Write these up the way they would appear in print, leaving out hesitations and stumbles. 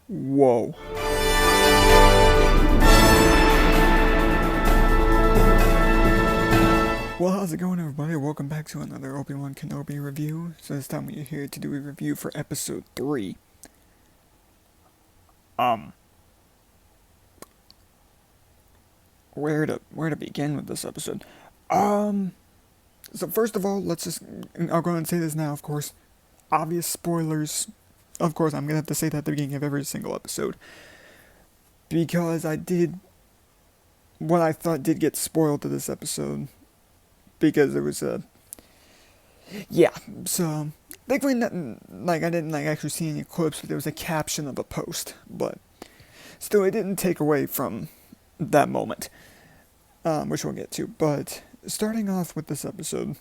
Whoa. Well, how's it going, everybody? Welcome back to another Obi-Wan Kenobi review. So this time we're here to do a review for episode 3. Where to begin with this episode? So first of all, I'll go and say this now, of course. Obvious spoilers. Of course, I'm gonna have to say that at the beginning of every single episode. Because what I thought did get spoiled to this episode. Because there was so thankfully I didn't actually see any clips, but there was a caption of a post, but still it didn't take away from that moment, which we'll get to. But starting off with this episode,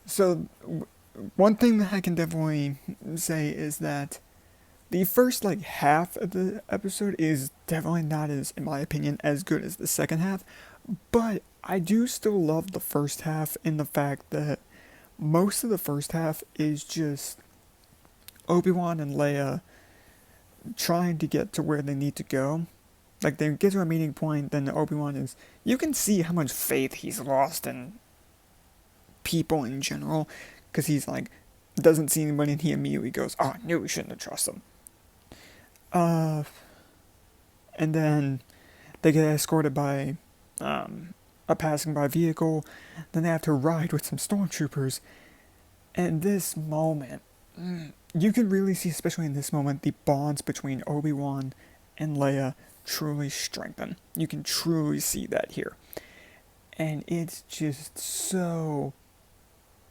so one thing that I can definitely say is that the first half of the episode is definitely not, as in my opinion, as good as the second half. But I do still love the first half in the fact that most of the first half is just Obi-Wan and Leia trying to get to where they need to go. Like, they get to a meeting point, then Obi-Wan you can see how much faith he's lost in people in general, because he's doesn't see anybody and he immediately goes, oh, I knew we shouldn't have trusted him. And then they get escorted by a passing by vehicle, then they have to ride with some stormtroopers, and this moment, you can really see, especially in this moment, the bonds between Obi-Wan and Leia truly strengthen. You can truly see that here, and it's just so,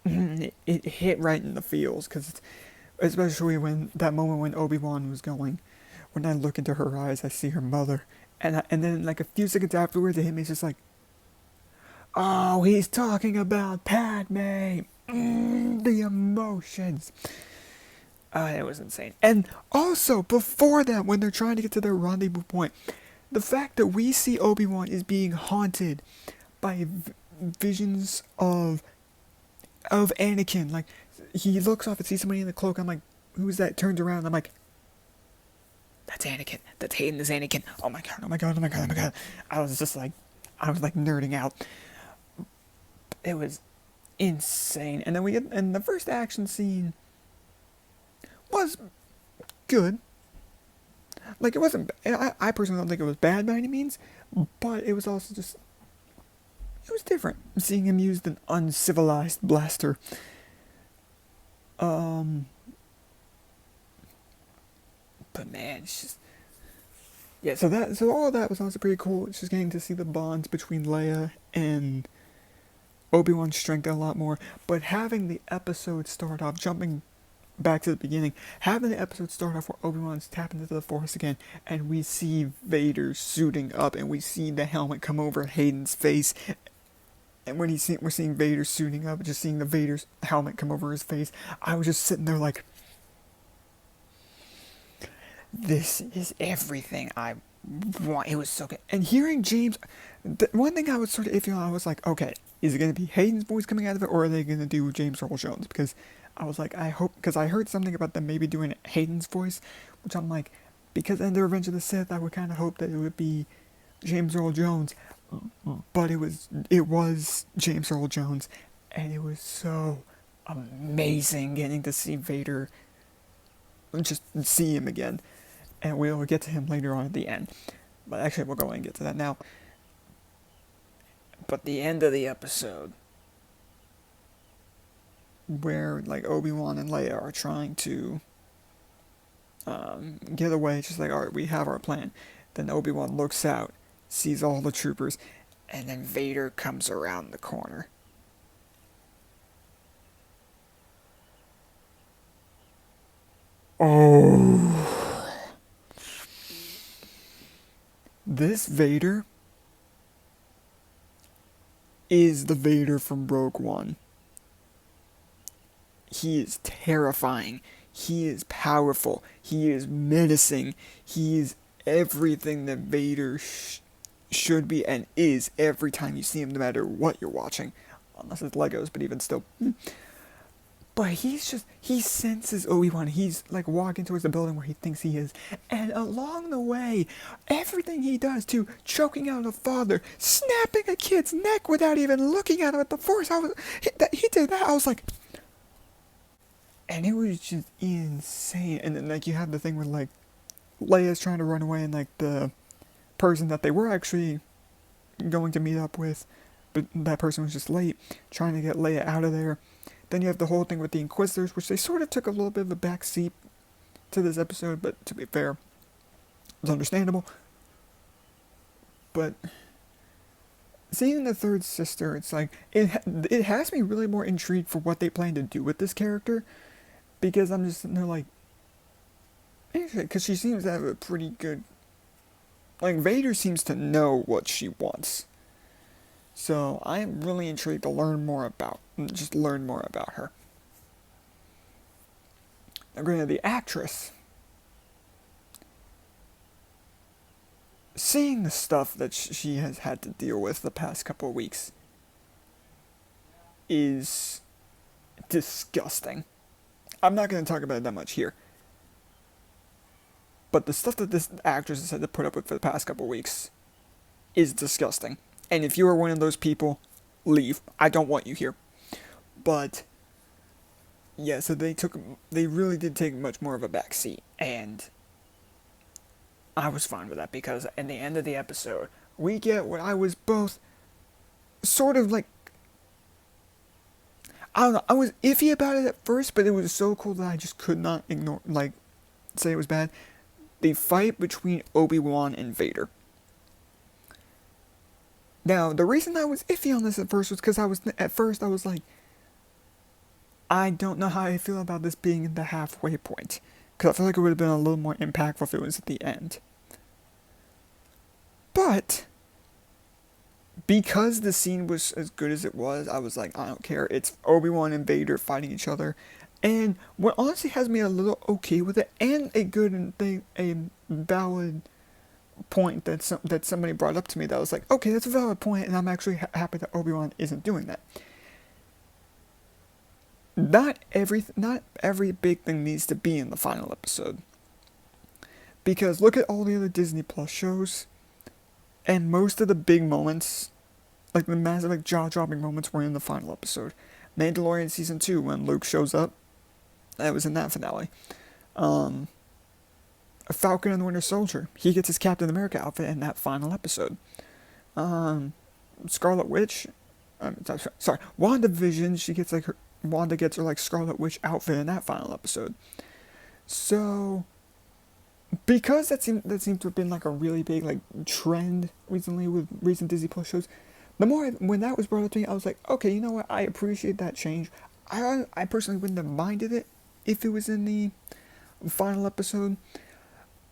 it hit right in the feels, because especially when that moment when Obi-Wan was going, when I look into her eyes, I see her mother. And then a few seconds afterwards, it hit me. It's just oh, he's talking about Padme. The emotions. It was insane. And also, before that, when they're trying to get to their rendezvous point, the fact that we see Obi-Wan is being haunted by visions of Anakin. He looks off and sees somebody in the cloak. I'm like, who's that? Turns around. I'm like, that's Anakin. That's Hayden's Anakin. Oh my god, oh my god, oh my god, oh my god. I was nerding out. It was insane. And then and the first action scene was good. It wasn't, I personally don't think it was bad by any means, but it was also just, it was different. Seeing him use an uncivilized blaster. But man, it's just, yeah. So all of that was also pretty cool. It's just getting to see the bonds between Leia and Obi-Wan strengthen a lot more. But having the episode start off, jumping back to the beginning, having the episode start off where Obi-Wan's tapping into the Force again, and we see Vader suiting up, and we see the helmet come over Hayden's face. And when we're seeing Vader suiting up, just seeing the Vader's helmet come over his face, I was just sitting there this is everything I want. It was so good. And hearing James, one thing I was sort of iffy on, I was like, okay, is it going to be Hayden's voice coming out of it, or are they going to do James Earl Jones? Because I was like, I hope, because I heard something about them maybe doing Hayden's voice, which I'm like, because in the Revenge of the Sith, I would kind of hope that it would be James Earl Jones, but it was James Earl Jones, and it was so amazing getting to see Vader, just see him again. And we'll get to him later on at the end. But actually, we'll go and get to that now. But the end of the episode, where Obi-Wan and Leia are trying to get away, just alright, we have our plan. Then Obi-Wan looks out, sees all the troopers, and then Vader comes around the corner. Oh. This Vader is the Vader from Rogue One. He is terrifying. He is powerful. He is menacing. He is everything that Vader should be and is every time you see him, no matter what you're watching. Unless it's Legos, but even still. But he senses Obi-Wan. He's like walking towards the building where he thinks he is. And along the way, everything he does to choking out a father, snapping a kid's neck without even looking at him at the Force. He did that. I was like, and it was just insane. And then like you have the thing where like Leia's trying to run away and like the person that they were actually going to meet up with, but that person was just late, trying to get Leia out of there. Then you have the whole thing with the Inquisitors, which they sort of took a little bit of a backseat to this episode, but to be fair, it's understandable. But seeing the third sister, it's like, it has me really more intrigued for what they plan to do with this character, because I'm just sitting there like, because she seems to have a pretty good, like, Vader seems to know what she wants. So I'm really intrigued to learn more about her. Now, granted, the actress, seeing the stuff that she has had to deal with the past couple of weeks is disgusting. I'm not going to talk about it that much here. But the stuff that this actress has had to put up with for the past couple of weeks is disgusting. And if you are one of those people, leave. I don't want you here. But yeah, so they really did take much more of a backseat, and I was fine with that because in the end of the episode, we get what I was both sort of like, I don't know, I was iffy about it at first, but it was so cool that I just could not ignore, like, say it was bad. The fight between Obi-Wan and Vader. Now, the reason I was iffy on this at first was because I was like, I don't know how I feel about this being the halfway point. Because I feel like it would have been a little more impactful if it was at the end. But, because the scene was as good as it was, I was like, I don't care. It's Obi-Wan and Vader fighting each other. And what honestly has me a little okay with it, and a good thing, a valid point that somebody brought up to me that was like, okay, that's a valid point, and I'm actually happy that Obi-Wan isn't doing that. Not every big thing needs to be in the final episode. Because look at all the other Disney Plus shows, and most of the big moments, like the massive, like, jaw-dropping moments, were in the final episode. Mandalorian Season 2, when Luke shows up, that was in that finale. Falcon and the Winter Soldier, he gets his Captain America outfit in that final episode. Scarlet Witch, WandaVision, Wanda gets her like Scarlet Witch outfit in that final episode. So, because that seemed to have been like a really big like trend recently with recent Disney Plus shows, when that was brought up to me, I was like, okay, you know what? I appreciate that change. I personally wouldn't have minded it if it was in the final episode.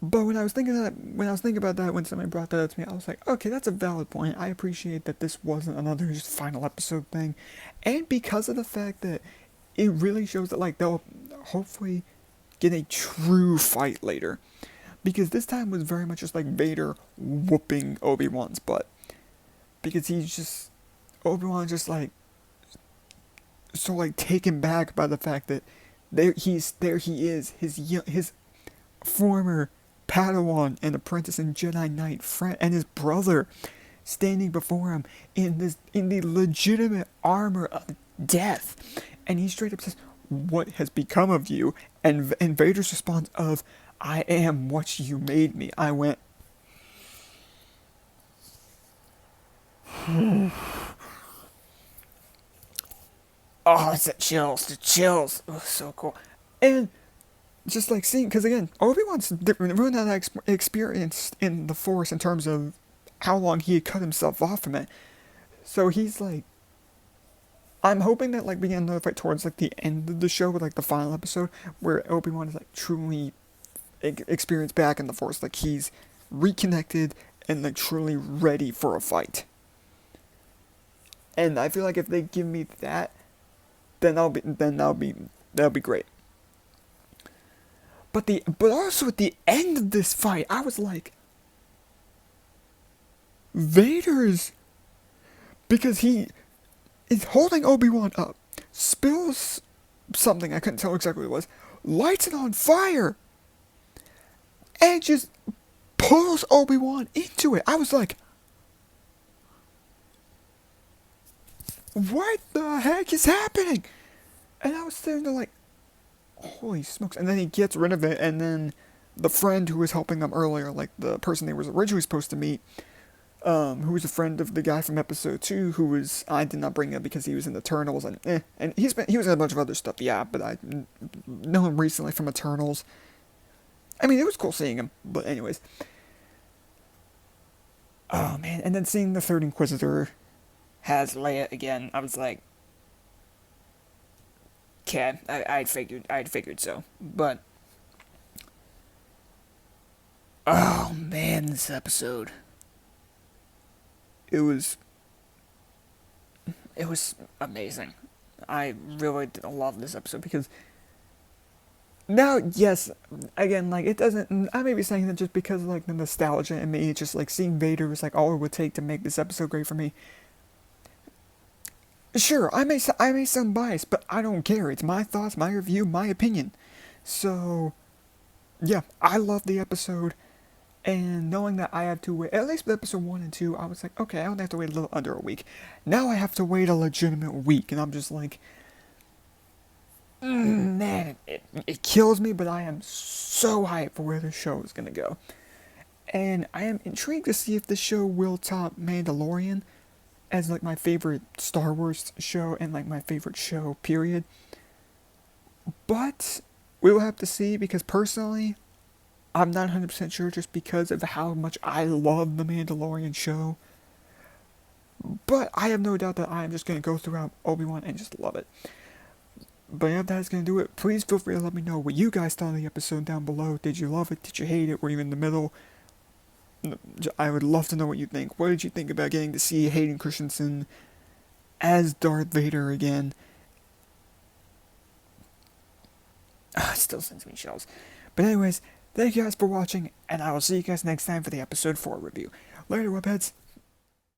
But when I was thinking about that, when somebody brought that up to me, I was like, okay, that's a valid point. I appreciate that this wasn't another just final episode thing. And because of the fact that it really shows that, like, they'll hopefully get a true fight later. Because this time was very much just like Vader whooping Obi-Wan's butt. Because Obi-Wan just like, so like taken back by the fact that there he is, his former Padawan and apprentice and Jedi Knight friend and his brother standing before him in the legitimate armor of death, and he straight up says, "What has become of you?" And Vader's response of, "I am what you made me." I went, oh, it's the chills. Oh, so cool. And just like seeing, because again, Obi-Wan's ruined that experience in the Force in terms of how long he had cut himself off from it. So he's like, I'm hoping that like we get another fight towards like the end of the show with like the final episode where Obi-Wan is like truly experienced back in the Force, like he's reconnected and like truly ready for a fight. And I feel like if they give me that, then that'll be great. But also at the end of this fight, I was like, because he is holding Obi-Wan up, spills something, I couldn't tell exactly what it was, lights it on fire! And just pulls Obi-Wan into it. I was like, what the heck is happening? And I was sitting there like, holy smokes. And then he gets rid of it, and then the friend who was helping them earlier, like the person they was originally supposed to meet, who was a friend of the guy from episode 2, who was, I did not bring up because he was in Eternals, and he was in a bunch of other stuff, yeah, but I know him recently from Eternals. I mean, it was cool seeing him, but anyways. Oh man, and then seeing the third Inquisitor has Leia again, I was like, okay, I'd figured so, but oh man, this episode, it was amazing. I really love this episode because now, yes, again, like, it doesn't, I may be saying that just because, like, the nostalgia in me, just, like, seeing Vader was, like, all it would take to make this episode great for me. Sure, I may sound biased, but I don't care. It's my thoughts, my review, my opinion. So, yeah, I love the episode, and knowing that I have to wait, at least with episode 1 and 2, I was like, okay, I don't have to wait a little under a week. Now I have to wait a legitimate week, and I'm just like, man, it kills me, but I am so hyped for where this show is going to go. And I am intrigued to see if this show will top Mandalorian as, like, my favorite Star Wars show and, like, my favorite show, period. But we will have to see, because personally, I'm not 100% sure just because of how much I love the Mandalorian show. But I have no doubt that I am just going to go throughout Obi-Wan and just love it. But yeah, that's going to do it. Please feel free to let me know what you guys thought of the episode down below. Did you love it? Did you hate it? Were you in the middle? I would love to know what you think. What did you think about getting to see Hayden Christensen as Darth Vader again? It still sends me chills. But anyways, thank you guys for watching, and I will see you guys next time for the episode 4 review. Later, webheads.